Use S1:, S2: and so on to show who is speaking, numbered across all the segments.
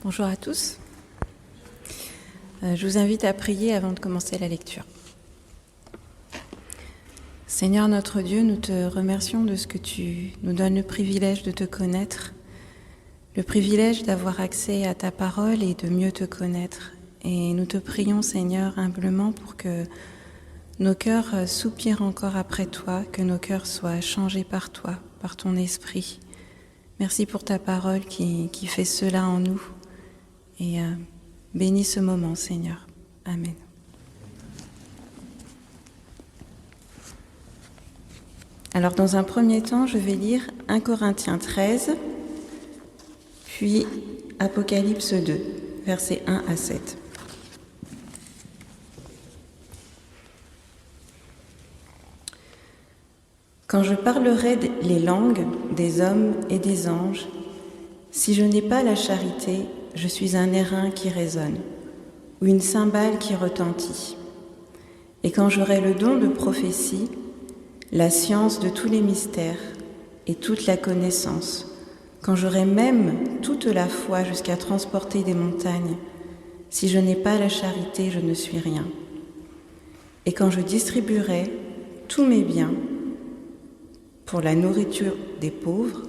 S1: Bonjour à tous. Je vous invite à prier avant de commencer la lecture. Seigneur notre Dieu, nous te remercions de ce que tu nous donnes le privilège de te connaître, le privilège d'avoir accès à ta parole et de mieux te connaître. Et nous te prions, Seigneur, humblement pour que nos cœurs soupirent encore après toi, que nos cœurs soient changés par toi, par ton esprit. Merci pour ta parole qui fait cela en nous. Et bénis ce moment, Seigneur. Amen. Alors, dans un premier temps, je vais lire 1 Corinthiens 13, puis Apocalypse 2, versets 1 à 7. Quand je parlerai les langues des hommes et des anges, si je n'ai pas la charité, je suis un airain qui résonne, ou une cymbale qui retentit. Et quand j'aurai le don de prophétie, la science de tous les mystères et toute la connaissance, quand j'aurai même toute la foi jusqu'à transporter des montagnes, si je n'ai pas la charité, je ne suis rien. Et quand je distribuerai tous mes biens pour la nourriture des pauvres,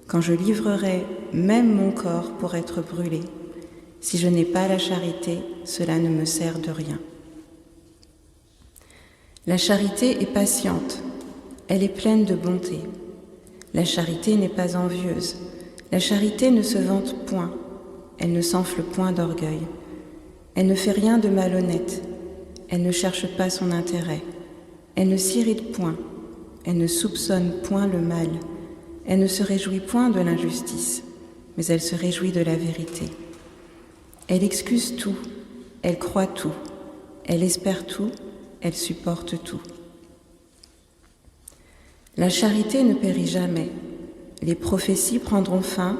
S1: quand je livrerai même mon corps pour être brûlé, si je n'ai pas la charité, cela ne me sert de rien. La charité est patiente, elle est pleine de bonté. La charité n'est pas envieuse, la charité ne se vante point, elle ne s'enfle point d'orgueil, elle ne fait rien de malhonnête, elle ne cherche pas son intérêt, elle ne s'irrite point, elle ne soupçonne point le mal, elle ne se réjouit point de l'injustice, mais elle se réjouit de la vérité. Elle excuse tout, elle croit tout, elle espère tout, elle supporte tout. La charité ne périt jamais, les prophéties prendront fin,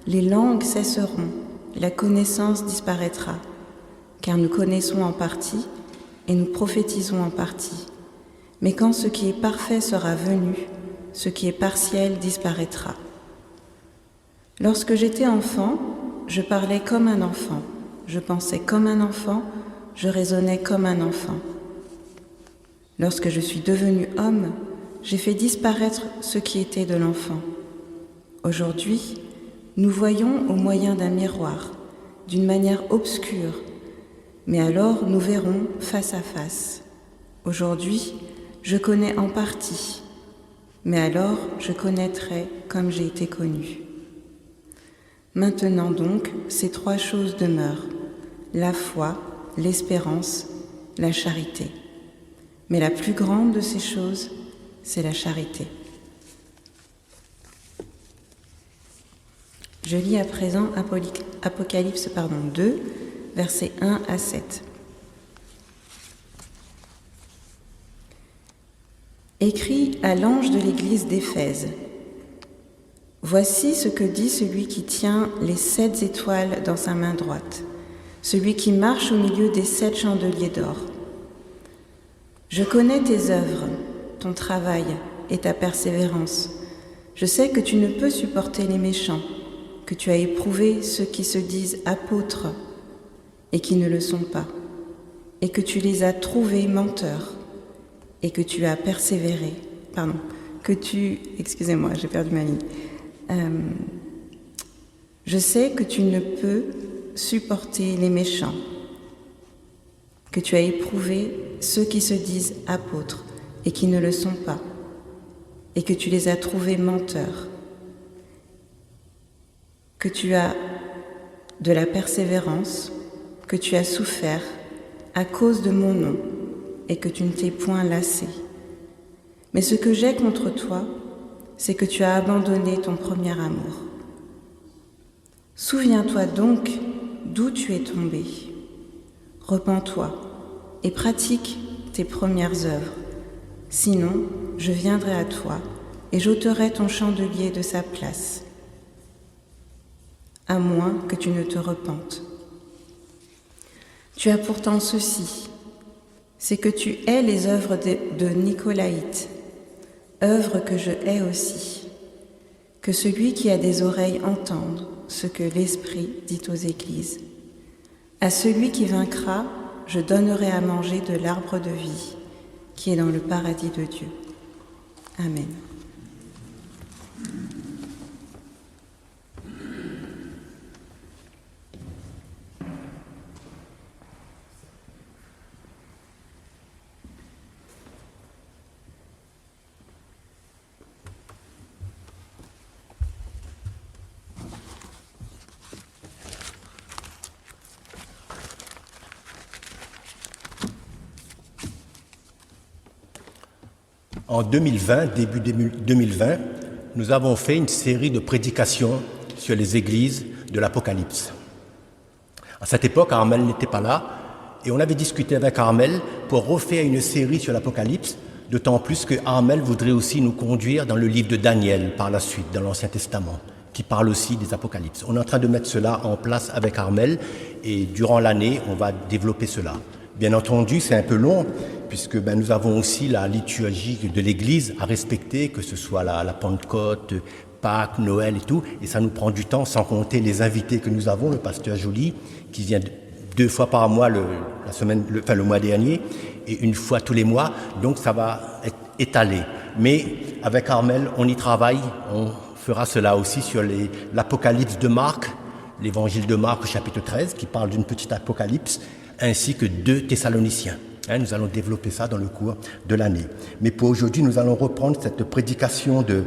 S1: les langues cesseront, la connaissance disparaîtra, car nous connaissons en partie et nous prophétisons en partie. Mais quand ce qui est parfait sera venu, ce qui est partiel disparaîtra. Lorsque j'étais enfant, je parlais comme un enfant, je pensais comme un enfant, je raisonnais comme un enfant. Lorsque je suis devenu homme, j'ai fait disparaître ce qui était de l'enfant. Aujourd'hui, nous voyons au moyen d'un miroir, d'une manière obscure, mais alors nous verrons face à face. Aujourd'hui, je connais en partie, mais alors je connaîtrai comme j'ai été connu. Maintenant donc, ces trois choses demeurent, la foi, l'espérance, la charité. Mais la plus grande de ces choses, c'est la charité. Je lis à présent Apocalypse 2, versets 1 à 7. Écrit à l'ange de l'église d'Éphèse. Voici ce que dit celui qui tient les 7 étoiles dans sa main droite, celui qui marche au milieu des 7 chandeliers d'or. Je connais tes œuvres, ton travail et ta persévérance. Je sais que tu ne peux supporter les méchants, que tu as éprouvé ceux qui se disent apôtres et qui ne le sont pas, et que tu les as trouvés menteurs, et que tu as persévéré, j'ai perdu ma ligne. Je sais que tu ne peux supporter les méchants, que tu as éprouvé ceux qui se disent apôtres et qui ne le sont pas, et que tu les as trouvés menteurs, que tu as de la persévérance, que tu as souffert à cause de mon nom, et que tu ne t'es point lassé. Mais ce que j'ai contre toi, c'est que tu as abandonné ton premier amour. Souviens-toi donc d'où tu es tombé. Repens-toi et pratique tes premières œuvres. Sinon, je viendrai à toi et j'ôterai ton chandelier de sa place, à moins que tu ne te repentes. Tu as pourtant ceci, c'est que tu hais les œuvres de Nicolaïte, œuvres que je hais aussi. Que celui qui a des oreilles entende ce que l'Esprit dit aux Églises. À celui qui vaincra, je donnerai à manger de l'arbre de vie, qui est dans le paradis de Dieu. Amen.
S2: En 2020, début 2020, nous avons fait une série de prédications sur les églises de l'Apocalypse. À cette époque, Armel n'était pas là et on avait discuté avec Armel pour refaire une série sur l'Apocalypse, d'autant plus que Armel voudrait aussi nous conduire dans le livre de Daniel par la suite, dans l'Ancien Testament, qui parle aussi des Apocalypses. On est en train de mettre cela en place avec Armel et durant l'année, on va développer cela. Bien entendu, c'est un peu long, puisque nous avons aussi la liturgie de l'Église à respecter, que ce soit la Pentecôte, Pâques, Noël et tout, et ça nous prend du temps, sans compter les invités que nous avons, le pasteur Joly, qui vient 2 fois par mois le mois dernier, et 1 fois tous les mois, donc ça va être étalé. Mais avec Armel, on y travaille, on fera cela aussi sur l'Apocalypse de Marc, l'évangile de Marc, chapitre 13, qui parle d'une petite apocalypse, ainsi que 2 Thessaloniciens. Nous allons développer ça dans le cours de l'année. Mais pour aujourd'hui, nous allons reprendre cette prédication de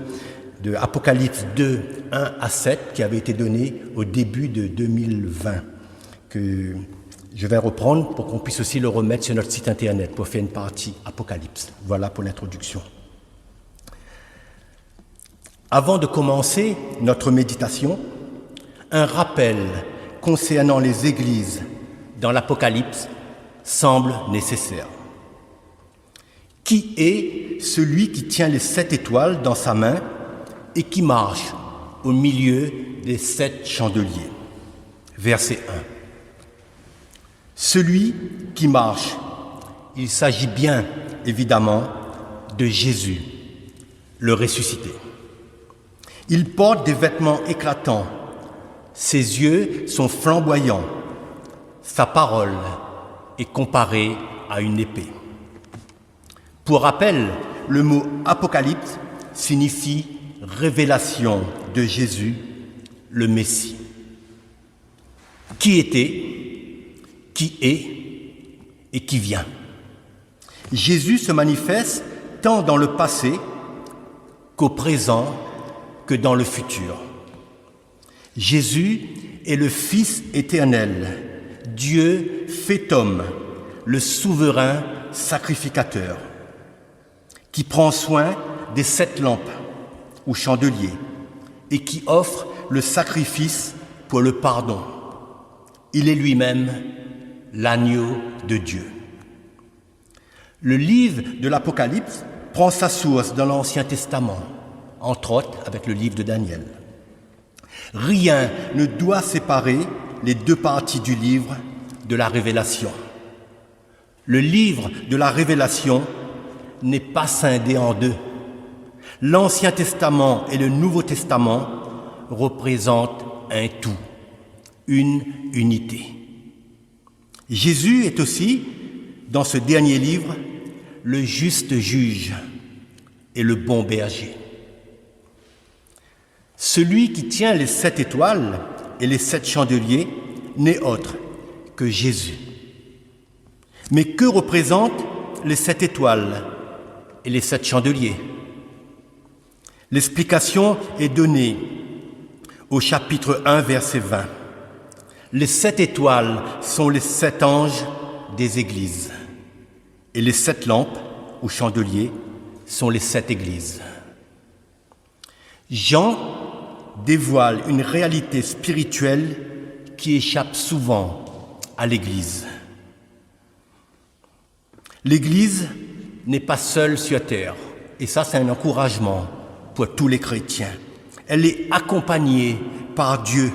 S2: Apocalypse 2, 1 à 7, qui avait été donnée au début de 2020, que je vais reprendre pour qu'on puisse aussi le remettre sur notre site internet pour faire une partie Apocalypse. Voilà pour l'introduction. Avant de commencer notre méditation, un rappel concernant les églises dans l'Apocalypse semble nécessaire. Qui est celui qui tient les 7 étoiles dans sa main et qui marche au milieu des 7 chandeliers? Verset 1. Celui qui marche, il s'agit bien évidemment de Jésus, le ressuscité. Il porte des vêtements éclatants, ses yeux sont flamboyants, sa parole est comparée à une épée. Pour rappel, le mot apocalypse signifie révélation de Jésus, le Messie. Qui était, qui est et qui vient. Jésus se manifeste tant dans le passé qu'au présent que dans le futur. Jésus est le Fils éternel, Dieu fait homme, le souverain sacrificateur, qui prend soin des 7 lampes ou chandeliers et qui offre le sacrifice pour le pardon. Il est lui-même l'agneau de Dieu. Le livre de l'Apocalypse prend sa source dans l'Ancien Testament, entre autres avec le livre de Daniel. Rien ne doit séparer les 2 parties du livre de la Révélation. Le livre de la Révélation n'est pas scindé en 2. L'Ancien Testament et le Nouveau Testament représentent un tout, une unité. Jésus est aussi, dans ce dernier livre, le juste juge et le bon berger. Celui qui tient les 7 étoiles et les 7 chandeliers n'est autre que Jésus. Mais que représentent les 7 étoiles et les 7 chandeliers? L'explication est donnée au chapitre 1, verset 20. Les 7 étoiles sont les 7 anges des églises et les 7 lampes ou chandeliers sont les 7 églises. Jean dévoile une réalité spirituelle qui échappe souvent à l'Église. L'Église n'est pas seule sur terre, et ça c'est un encouragement pour tous les chrétiens. Elle est accompagnée par Dieu.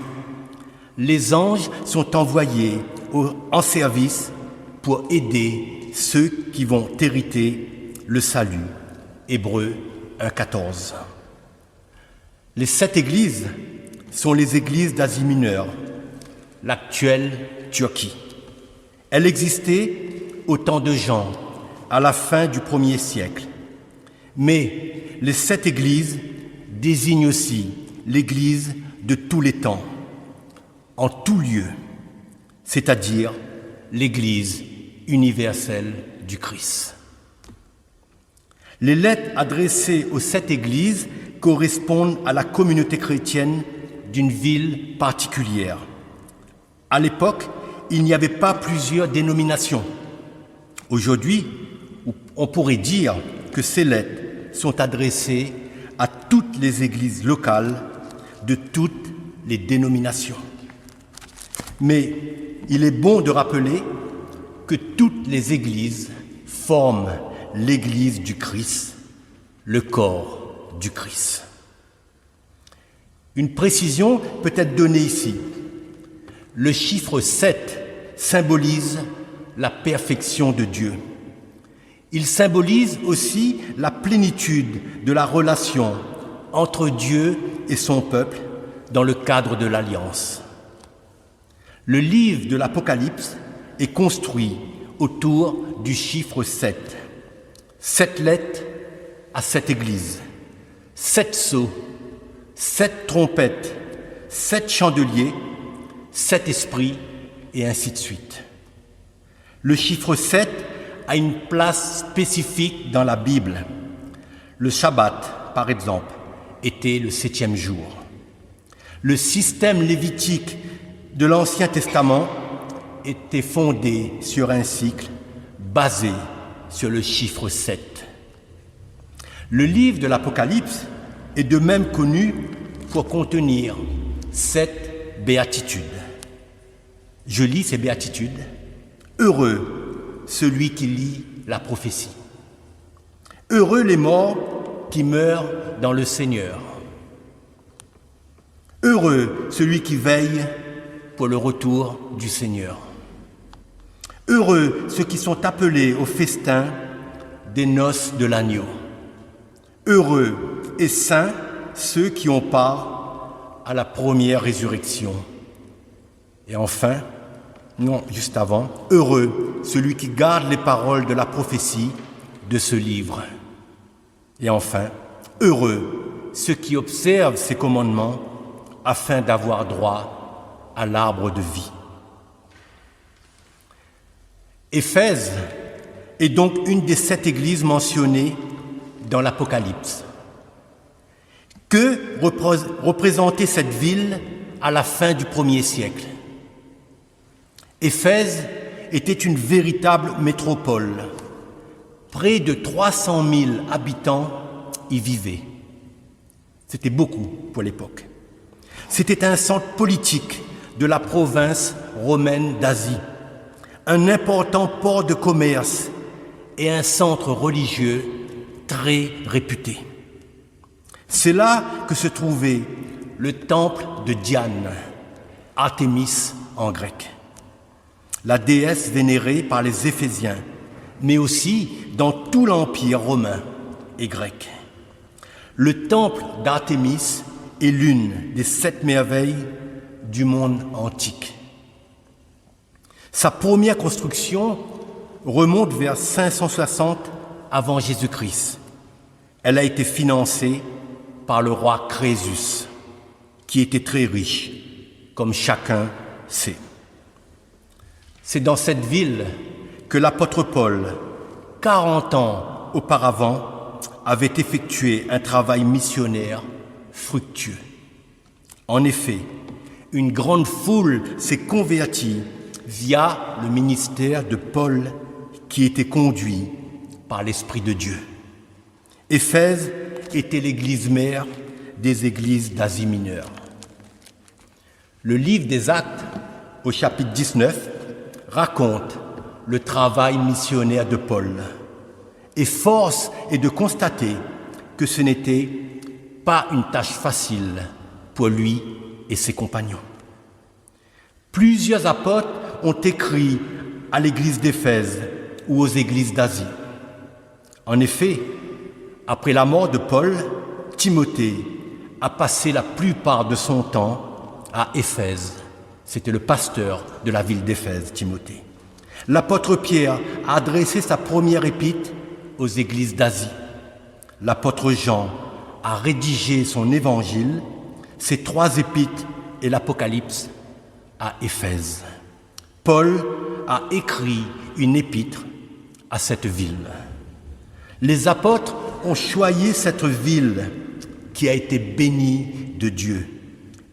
S2: Les anges sont envoyés en service pour aider ceux qui vont hériter le salut. Hébreux 1,14. Les 7 églises sont les églises d'Asie mineure, l'actuelle Turquie. Elle existait au temps de Jean, à la fin du 1er siècle. Mais les 7 églises désignent aussi l'Église de tous les temps, en tout lieu, c'est-à-dire l'Église universelle du Christ. Les lettres adressées aux 7 églises correspondent à la communauté chrétienne d'une ville particulière. À l'époque, il n'y avait pas plusieurs dénominations. Aujourd'hui, on pourrait dire que ces lettres sont adressées à toutes les églises locales de toutes les dénominations. Mais il est bon de rappeler que toutes les églises forment l'Église du Christ, le corps du Christ. Une précision peut être donnée ici. Le chiffre 7 symbolise la perfection de Dieu. Il symbolise aussi la plénitude de la relation entre Dieu et son peuple dans le cadre de l'Alliance. Le livre de l'Apocalypse est construit autour du chiffre 7. 7 lettres à 7 églises, 7 sceaux, 7 trompettes, 7 chandeliers, 7 esprits, et ainsi de suite. Le chiffre 7 a une place spécifique dans la Bible. Le Shabbat, par exemple, était le 7e jour. Le système lévitique de l'Ancien Testament était fondé sur un cycle basé sur le chiffre 7. Le livre de l'Apocalypse est de même connu pour contenir 7 béatitudes. Je lis ces béatitudes. Heureux celui qui lit la prophétie. Heureux les morts qui meurent dans le Seigneur. Heureux celui qui veille pour le retour du Seigneur. Heureux ceux qui sont appelés au festin des noces de l'agneau. Heureux et saints ceux qui ont part à la première résurrection. Et enfin, non, juste avant, heureux celui qui garde les paroles de la prophétie de ce livre. Et enfin, heureux ceux qui observent ces commandements afin d'avoir droit à l'arbre de vie. Éphèse est donc une des 7 églises mentionnées dans l'Apocalypse. Que représentait cette ville à la fin du 1er siècle? Éphèse était une véritable métropole. Près de 300 000 habitants y vivaient. C'était beaucoup pour l'époque. C'était un centre politique de la province romaine d'Asie, un important port de commerce et un centre religieux très réputé. C'est là que se trouvait le temple de Diane, Artémis en grec, la déesse vénérée par les Éphésiens, mais aussi dans tout l'Empire romain et grec. Le temple d'Artémis est l'une des 7 merveilles du monde antique. Sa première construction remonte vers 560 avant Jésus-Christ. Elle a été financée par le roi Crésus, qui était très riche, comme chacun sait. C'est dans cette ville que l'apôtre Paul, 40 ans auparavant, avait effectué un travail missionnaire fructueux. En effet, une grande foule s'est convertie via le ministère de Paul qui était conduit par l'Esprit de Dieu. Éphèse était l'église mère des églises d'Asie mineure. Le livre des Actes, au chapitre 19, raconte le travail missionnaire de Paul. Et force est de constater que ce n'était pas une tâche facile pour lui et ses compagnons. Plusieurs apôtres ont écrit à l'église d'Éphèse ou aux églises d'Asie. En effet, après la mort de Paul, Timothée a passé la plupart de son temps à Éphèse. C'était le pasteur de la ville d'Éphèse, Timothée. L'apôtre Pierre a adressé sa première épître aux églises d'Asie. L'apôtre Jean a rédigé son évangile, ses 3 épîtres et l'Apocalypse à Éphèse. Paul a écrit une épître à cette ville. Les apôtres ont choisi cette ville qui a été bénie de Dieu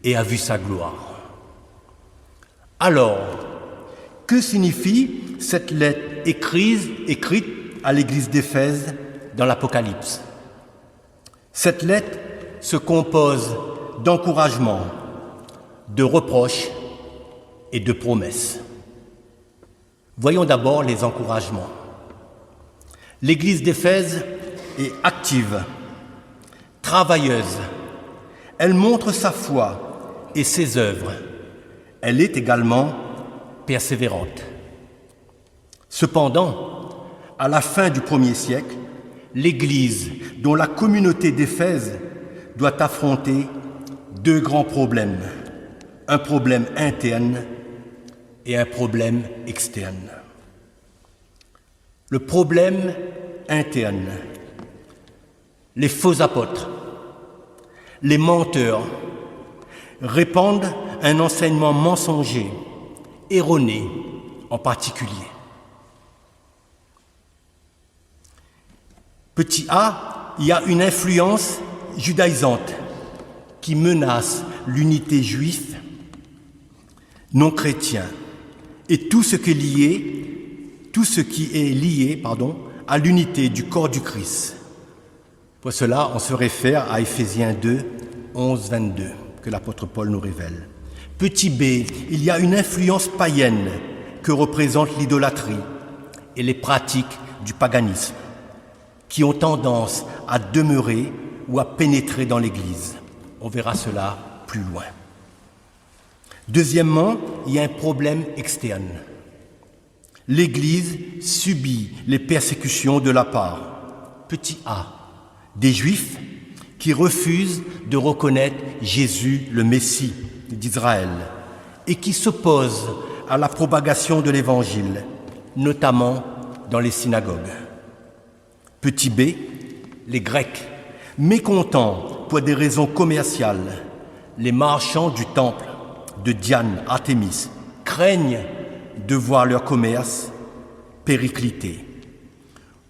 S2: et a vu sa gloire. Alors, que signifie cette lettre écrite à l'église d'Éphèse dans l'Apocalypse? Cette lettre se compose d'encouragements, de reproches et de promesses. Voyons d'abord les encouragements. L'église d'Éphèse est active, travailleuse. Elle montre sa foi et ses œuvres. Elle est également persévérante. Cependant, à la fin du 1er siècle, l'Église, dont la communauté d'Éphèse, doit affronter 2 grands problèmes. Un problème interne et un problème externe. Le problème interne, les faux apôtres, les menteurs répandent un enseignement mensonger, erroné en particulier. Petit a, il y a une influence judaïsante qui menace l'unité juive, non chrétien, et tout ce qui est lié à l'unité du corps du Christ. Pour cela, on se réfère à Éphésiens 2, 11-22, que l'apôtre Paul nous révèle. Petit b, il y a une influence païenne que représente l'idolâtrie et les pratiques du paganisme, qui ont tendance à demeurer ou à pénétrer dans l'Église. On verra cela plus loin. Deuxièmement, il y a un problème externe. L'Église subit les persécutions de la part, petit a, des Juifs qui refusent de reconnaître Jésus le Messie d'Israël et qui s'opposent à la propagation de l'Évangile, notamment dans les synagogues. Petit b, les Grecs, mécontents pour des raisons commerciales, les marchands du temple de Diane, Artémis, craignent de voir leur commerce péricliter.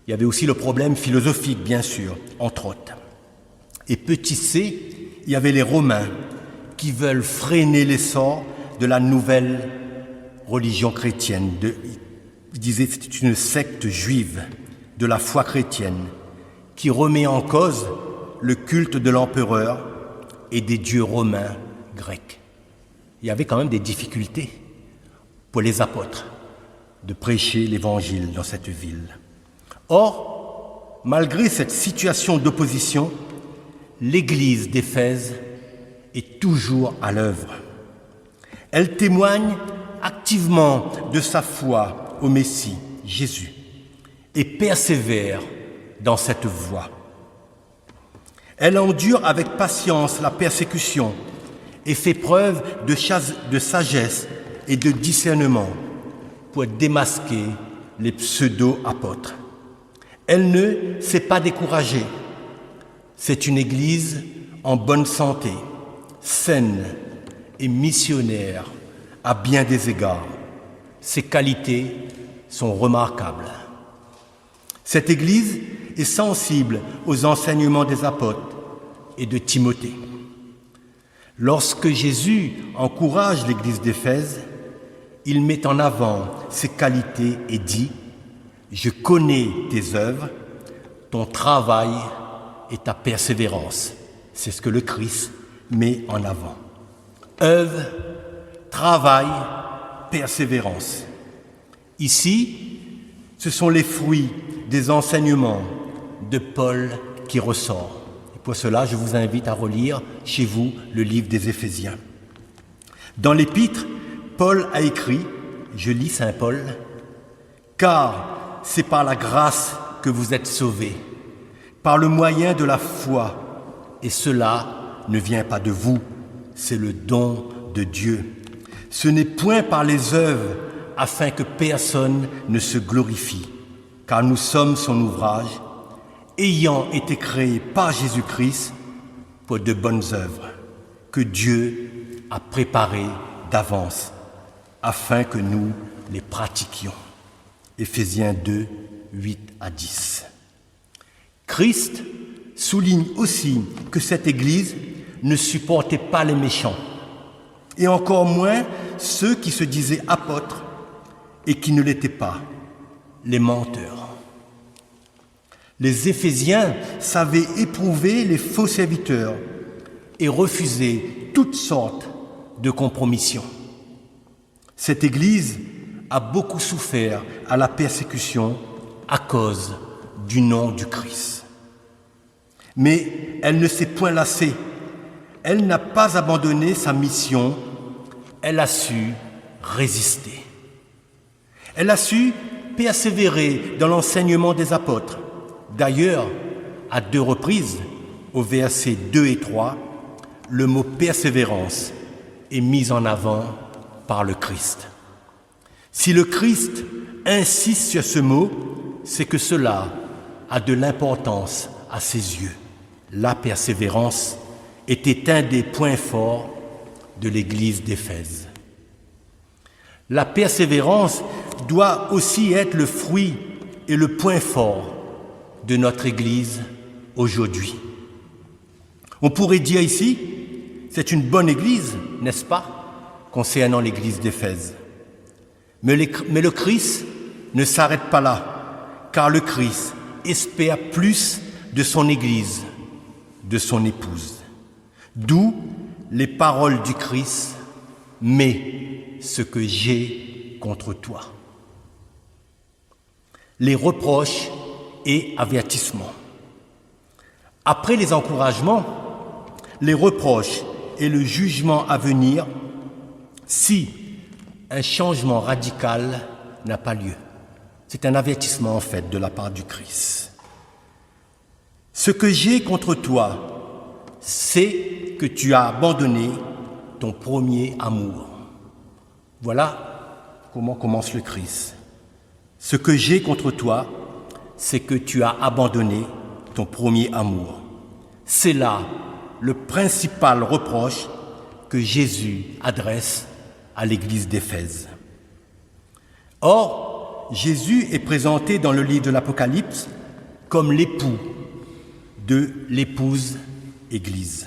S2: Il y avait aussi le problème philosophique, bien sûr, entre autres. Et petit c, il y avait les Romains qui veulent freiner l'essor de la nouvelle religion chrétienne. Ils disaient que c'était une secte juive de la foi chrétienne qui remet en cause le culte de l'empereur et des dieux romains grecs. Il y avait quand même des difficultés pour les apôtres de prêcher l'évangile dans cette ville. Or, malgré cette situation d'opposition, l'Église d'Éphèse est toujours à l'œuvre. Elle témoigne activement de sa foi au Messie, Jésus, et persévère dans cette voie. Elle endure avec patience la persécution et fait preuve de sagesse et de discernement pour démasquer les pseudo-apôtres. Elle ne s'est pas découragée. C'est une Église en bonne santé, saine et missionnaire à bien des égards. Ses qualités sont remarquables. Cette Église est sensible aux enseignements des apôtres et de Timothée. Lorsque Jésus encourage l'Église d'Éphèse, il met en avant ses qualités et dit « Je connais tes œuvres, ton travail et ta persévérance. » C'est ce que le Christ met en avant. Œuvre, travail, persévérance. Ici, ce sont les fruits des enseignements de Paul qui ressortent. Et pour cela, je vous invite à relire chez vous le livre des Éphésiens. Dans l'Épître, Paul a écrit, je lis Saint Paul, « Car c'est par la grâce que vous êtes sauvés, par le moyen de la foi, et cela ne vient pas de vous, c'est le don de Dieu. Ce n'est point par les œuvres afin que personne ne se glorifie, car nous sommes son ouvrage, ayant été créés par Jésus-Christ pour de bonnes œuvres, que Dieu a préparées d'avance, afin que nous les pratiquions. Éphésiens 2, 8 à 10. Christ souligne aussi que cette Église ne supportait pas les méchants, et encore moins ceux qui se disaient apôtres et qui ne l'étaient pas, les menteurs. Les Éphésiens savaient éprouver les faux serviteurs et refuser toutes sortes de compromissions. Cette Église a beaucoup souffert à la persécution à cause du nom du Christ. Mais elle ne s'est point lassée. Elle n'a pas abandonné sa mission. Elle a su résister. Elle a su persévérer dans l'enseignement des apôtres. D'ailleurs, à 2 reprises, au versets 2 et 3, le mot persévérance est mis en avant par le Christ. Si le Christ insiste sur ce mot, c'est que cela a de l'importance à ses yeux. La persévérance était un des points forts de l'Église d'Éphèse. La persévérance doit aussi être le fruit et le point fort de notre Église aujourd'hui. On pourrait dire ici, c'est une bonne Église, n'est-ce pas, concernant l'Église d'Éphèse. Mais le Christ ne s'arrête pas là, car le Christ espère plus de son Église, de son épouse. D'où les paroles du Christ, « Mais ce que j'ai contre toi ». Les reproches et avertissements. Après les encouragements, les reproches et le jugement à venir, si un changement radical n'a pas lieu. C'est un avertissement en fait de la part du Christ. Ce que j'ai contre toi, c'est que tu as abandonné ton premier amour. Voilà comment commence le Christ. Ce que j'ai contre toi, c'est que tu as abandonné ton premier amour. C'est là le principal reproche que Jésus adresse à l'église d'Éphèse. Or, Jésus est présenté dans le livre de l'Apocalypse comme l'époux de l'épouse Église.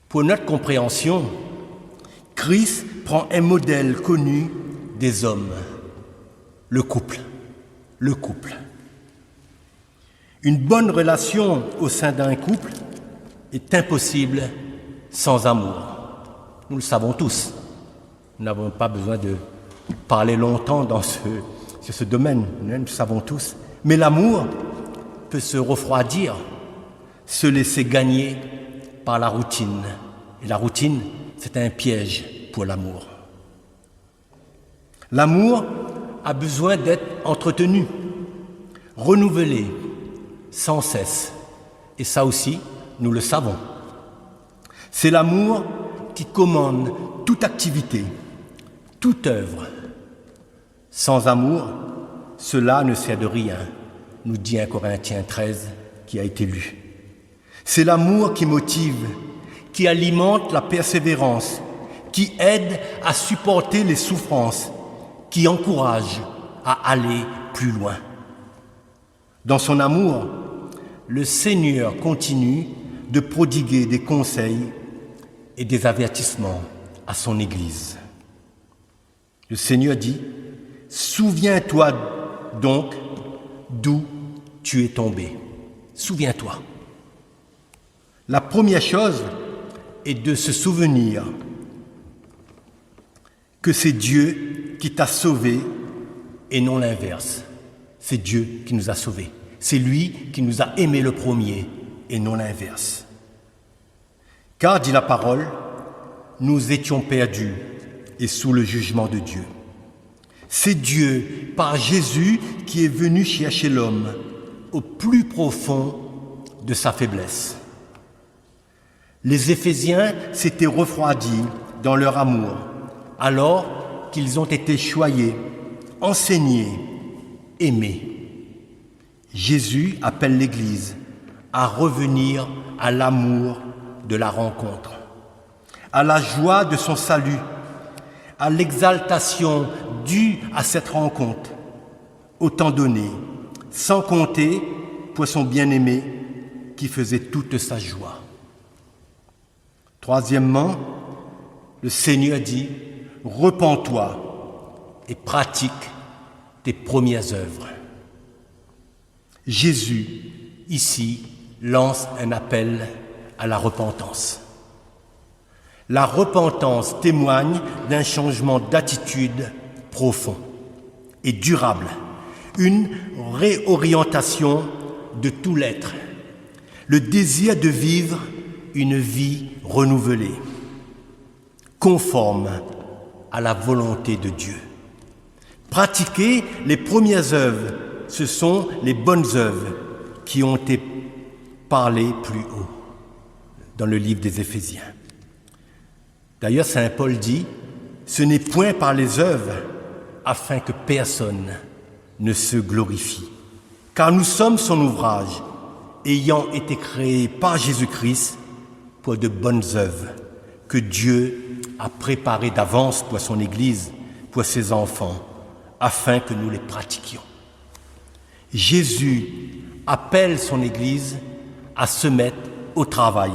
S2: Pour notre compréhension, Christ prend un modèle connu des hommes, le couple. Une bonne relation au sein d'un couple est impossible sans amour. Nous le savons tous. Nous n'avons pas besoin de parler longtemps sur ce domaine, nous le savons tous. Mais l'amour peut se refroidir, se laisser gagner par la routine. Et la routine, c'est un piège pour l'amour. L'amour a besoin d'être entretenu, renouvelé, sans cesse. Et ça aussi, nous le savons. C'est l'amour qui commande toute activité, toute œuvre. Sans amour, cela ne sert de rien, nous dit 1 Corinthiens 13 qui a été lu. C'est l'amour qui motive, qui alimente la persévérance, qui aide à supporter les souffrances, qui encourage à aller plus loin. Dans son amour, le Seigneur continue de prodiguer des conseils et des avertissements à son Église. Le Seigneur dit, « Souviens-toi donc d'où tu es tombé. » Souviens-toi. La première chose est de se souvenir que c'est Dieu qui t'a sauvé et non l'inverse. C'est Dieu qui nous a sauvés. C'est lui qui nous a aimés le premier et non l'inverse. Car, dit la parole, nous étions perdus et sous le jugement de Dieu. C'est Dieu, par Jésus, qui est venu chercher l'homme au plus profond de sa faiblesse. Les Éphésiens s'étaient refroidis dans leur amour, alors qu'ils ont été choyés, enseignés, aimés. Jésus appelle l'Église à revenir à l'amour de la rencontre, à la joie de son salut, à l'exaltation due à cette rencontre, autant donné, sans compter pour son bien-aimé qui faisait toute sa joie. Troisièmement, le Seigneur dit « Repens-toi et pratique tes premières œuvres ». Jésus, ici, lance un appel à la repentance. La repentance témoigne d'un changement d'attitude profond et durable, une réorientation de tout l'être, le désir de vivre une vie renouvelée, conforme à la volonté de Dieu. Pratiquer les premières œuvres, ce sont les bonnes œuvres qui ont été parlées plus haut dans le livre des Éphésiens. D'ailleurs, saint Paul dit « Ce n'est point par les œuvres afin que personne ne se glorifie, car nous sommes son ouvrage, ayant été créés par Jésus-Christ pour de bonnes œuvres que Dieu a préparées d'avance pour son Église, pour ses enfants, afin que nous les pratiquions. » Jésus appelle son Église à se mettre au travail,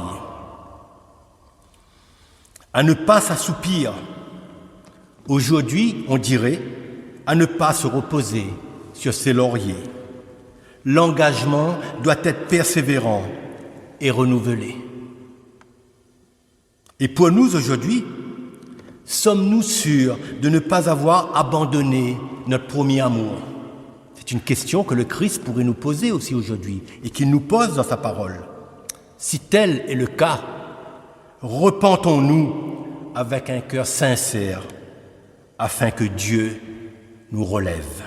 S2: à ne pas s'assoupir. Aujourd'hui, on dirait, à ne pas se reposer sur ses lauriers. L'engagement doit être persévérant et renouvelé. Et pour nous aujourd'hui, sommes-nous sûrs de ne pas avoir abandonné notre premier amour? C'est une question que le Christ pourrait nous poser aussi aujourd'hui et qu'il nous pose dans sa parole. Si tel est le cas, repentons-nous avec un cœur sincère afin que Dieu nous relève.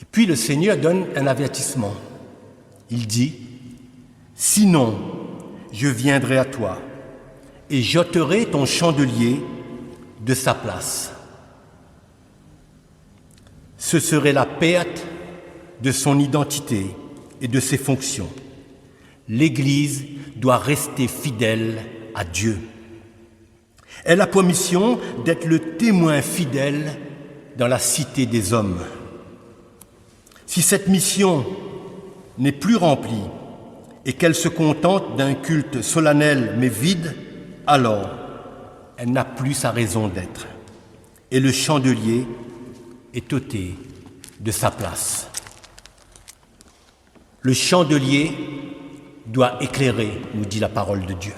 S2: Et puis le Seigneur donne un avertissement. Il dit « Sinon, je viendrai à toi et j'ôterai ton chandelier de sa place. » Ce serait la perte de son identité et de ses fonctions. L'Église doit rester fidèle à Dieu. Elle a pour mission d'être le témoin fidèle dans la cité des hommes. Si cette mission n'est plus remplie et qu'elle se contente d'un culte solennel mais vide, alors elle n'a plus sa raison d'être. Et le chandelier est ôté de sa place. Le chandelier doit éclairer, nous dit la parole de Dieu.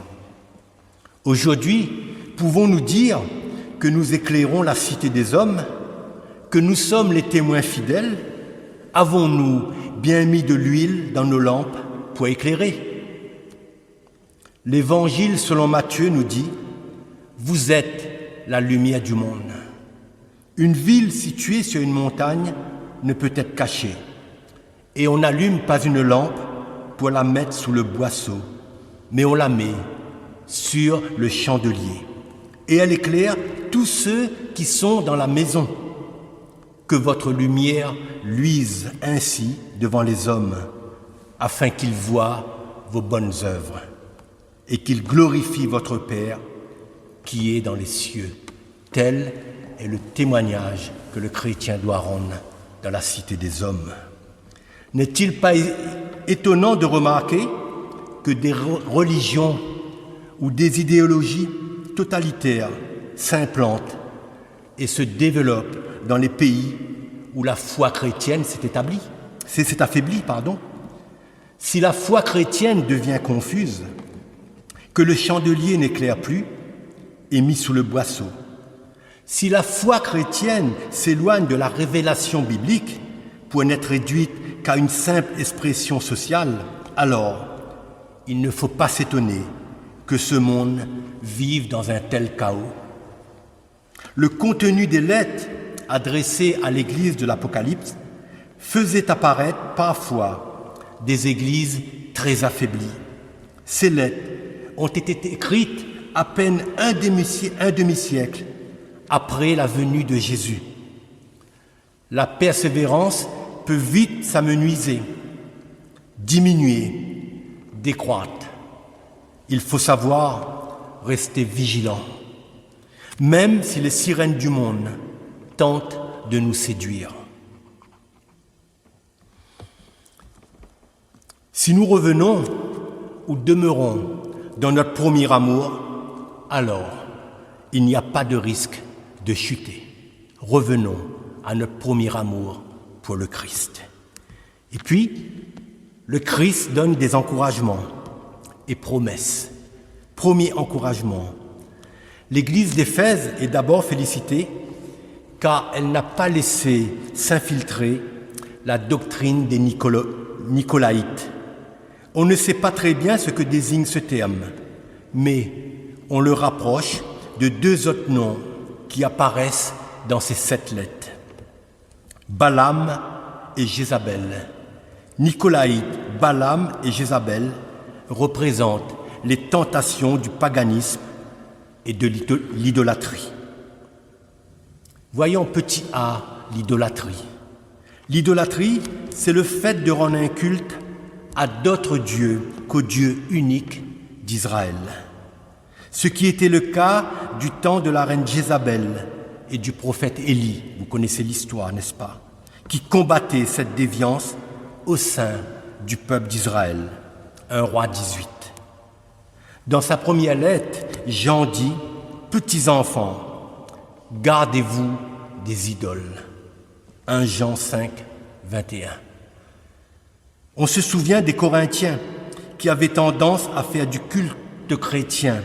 S2: Aujourd'hui, pouvons-nous dire que nous éclairons la cité des hommes, que nous sommes les témoins fidèles? Avons-nous bien mis de l'huile dans nos lampes pour éclairer? L'Évangile selon Matthieu nous dit « Vous êtes la lumière du monde ». Une ville située sur une montagne ne peut être cachée, et on n'allume pas une lampe pour la mettre sous le boisseau, mais on la met sur le chandelier, et elle éclaire tous ceux qui sont dans la maison. Que votre lumière luise ainsi devant les hommes, afin qu'ils voient vos bonnes œuvres, et qu'ils glorifient votre Père qui est dans les cieux. Tel est le témoignage que le chrétien doit rendre dans la cité des hommes. N'est-il pas étonnant de remarquer que des religions ou des idéologies totalitaires s'implantent et se développent dans les pays où la foi chrétienne s'est affaiblie. Si la foi chrétienne devient confuse, que le chandelier n'éclaire plus et mis sous le boisseau, si la foi chrétienne s'éloigne de la révélation biblique pour n'être réduite qu'à une simple expression sociale, alors il ne faut pas s'étonner que ce monde vive dans un tel chaos. Le contenu des lettres adressées à l'Église de l'Apocalypse faisait apparaître parfois des églises très affaiblies, Ces lettres ont été écrites à peine un demi-siècle après la venue de Jésus. La persévérance peut vite s'amenuiser, diminuer, décroître. Il faut savoir rester vigilant, même si les sirènes du monde tentent de nous séduire. Si nous revenons ou demeurons dans notre premier amour, alors il n'y a pas de risque de chuter. Revenons à notre premier amour pour le Christ. Et puis, le Christ donne des encouragements et promesses. Premier encouragement. L'Église d'Éphèse est d'abord félicitée car elle n'a pas laissé s'infiltrer la doctrine des Nicolaïtes. On ne sait pas très bien ce que désigne ce terme, mais on le rapproche de deux autres noms qui apparaissent dans ces 7 lettres. Balaam et Jézabel. Nicolaïte, Balaam et Jézabel représentent les tentations du paganisme et de l'idolâtrie. Voyons petit a, l'idolâtrie. L'idolâtrie, c'est le fait de rendre un culte à d'autres dieux qu'au Dieu unique d'Israël. Ce qui était le cas du temps de la reine Jézabel et du prophète Élie, vous connaissez l'histoire, n'est-ce pas, qui combattaient cette déviance au sein du peuple d'Israël. 1 Roi 18. Dans sa première lettre, Jean dit « Petits enfants, gardez-vous des idoles ». 1 Jean 5, 21. On se souvient des Corinthiens qui avaient tendance à faire du culte chrétien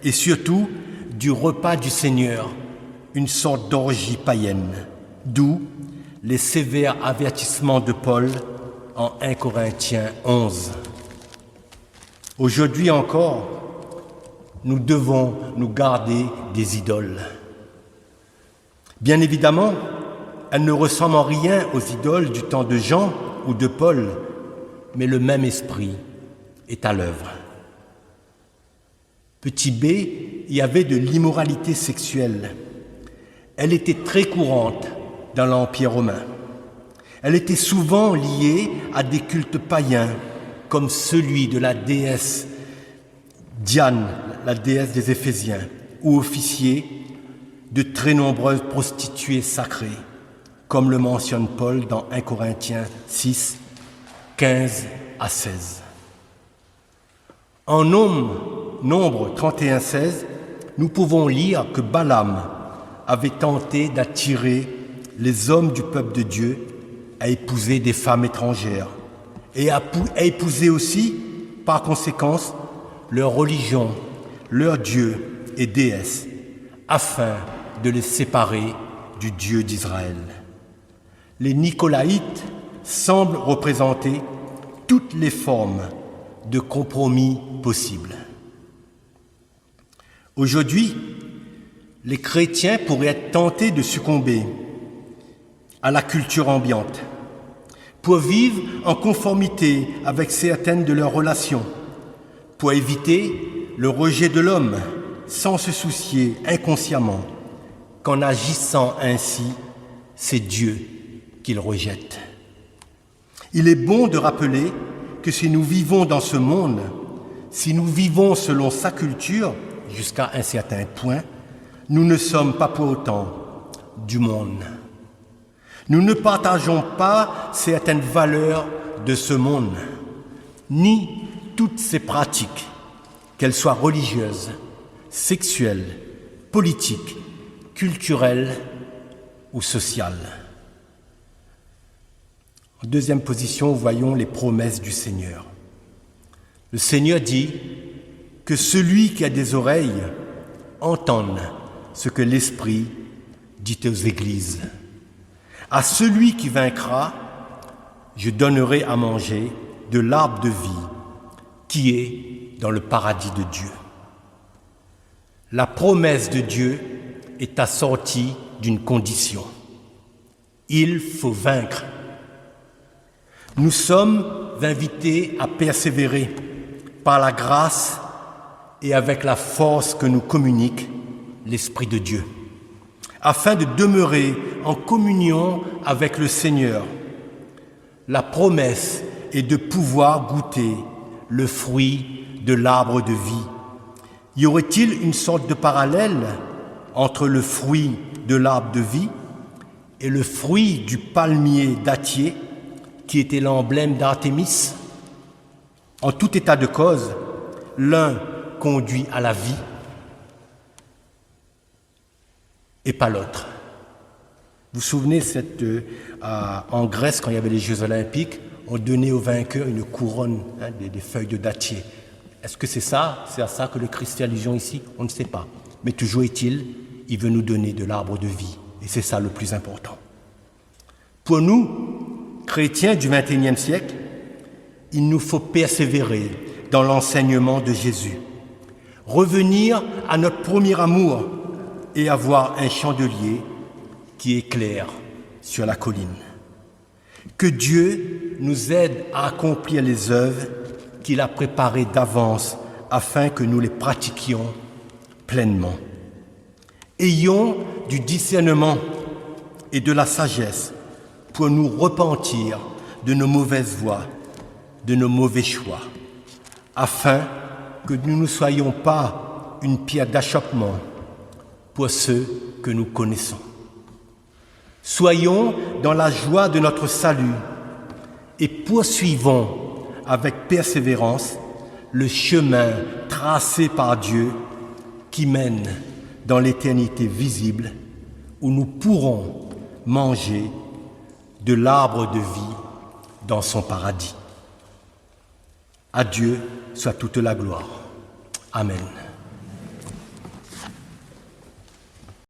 S2: et surtout du repas du Seigneur, une sorte d'orgie païenne, d'où les sévères avertissements de Paul en 1 Corinthiens 11. Aujourd'hui encore, nous devons nous garder des idoles. Bien évidemment, elles ne ressemblent en rien aux idoles du temps de Jean ou de Paul, mais le même esprit est à l'œuvre. Petit b, il y avait de l'immoralité sexuelle. Elle était très courante dans l'Empire romain. Elle était souvent liée à des cultes païens, comme celui de la déesse Diane, la déesse des Éphésiens, ou officier de très nombreuses prostituées sacrées, comme le mentionne Paul dans 1 Corinthiens 6, 15 à 16. En Nombre 31, 16, nous pouvons lire que Balaam avait tenté d'attirer les hommes du peuple de Dieu à épouser des femmes étrangères et à épouser aussi, par conséquence, leur religion, leurs dieux et déesses, afin de les séparer du Dieu d'Israël. Les Nicolaïtes semblent représenter toutes les formes de compromis possibles. Aujourd'hui, les chrétiens pourraient être tentés de succomber à la culture ambiante pour vivre en conformité avec certaines de leurs relations, pour éviter le rejet de l'homme sans se soucier inconsciemment qu'en agissant ainsi, c'est Dieu qu'il rejette. Il est bon de rappeler que si nous vivons dans ce monde, si nous vivons selon sa culture, jusqu'à un certain point, nous ne sommes pas pour autant du monde. Nous ne partageons pas certaines valeurs de ce monde, ni toutes ses pratiques, qu'elles soient religieuses, sexuelles, politiques, culturelles ou sociales. En deuxième position, voyons les promesses du Seigneur. Le Seigneur dit que celui qui a des oreilles entende ce que l'Esprit dit aux églises. À celui qui vaincra, je donnerai à manger de l'arbre de vie qui est dans le paradis de Dieu. La promesse de Dieu est assortie d'une condition. Il faut vaincre. Nous sommes invités à persévérer par la grâce et avec la force que nous communique l'Esprit de Dieu, afin de demeurer en communion avec le Seigneur. La promesse est de pouvoir goûter le fruit de l'arbre de vie. Y aurait-il une sorte de parallèle entre le fruit de l'arbre de vie et le fruit du palmier dattier qui était l'emblème d'Artémis? En tout état de cause, l'un conduit à la vie et pas l'autre. Vous vous souvenez, en Grèce, quand il y avait les Jeux Olympiques, on donnait aux vainqueurs une couronne, des feuilles de dattier. Est-ce que c'est ça? C'est à ça que le Christ fait allusion ici? On ne sait pas. Mais toujours est-il, il veut nous donner de l'arbre de vie. Et c'est ça le plus important. Pour nous, chrétiens du XXIe siècle, il nous faut persévérer dans l'enseignement de Jésus, revenir à notre premier amour et avoir un chandelier qui éclaire sur la colline. Que Dieu nous aide à accomplir les œuvres qu'il a préparées d'avance afin que nous les pratiquions pleinement. Ayons du discernement et de la sagesse pour nous repentir de nos mauvaises voies, de nos mauvais choix, afin que nous ne soyons pas une pierre d'achoppement pour ceux que nous connaissons. Soyons dans la joie de notre salut et poursuivons avec persévérance le chemin tracé par Dieu qui mène dans l'éternité visible où nous pourrons manger de l'arbre de vie dans son paradis. À Dieu soit toute la gloire. Amen.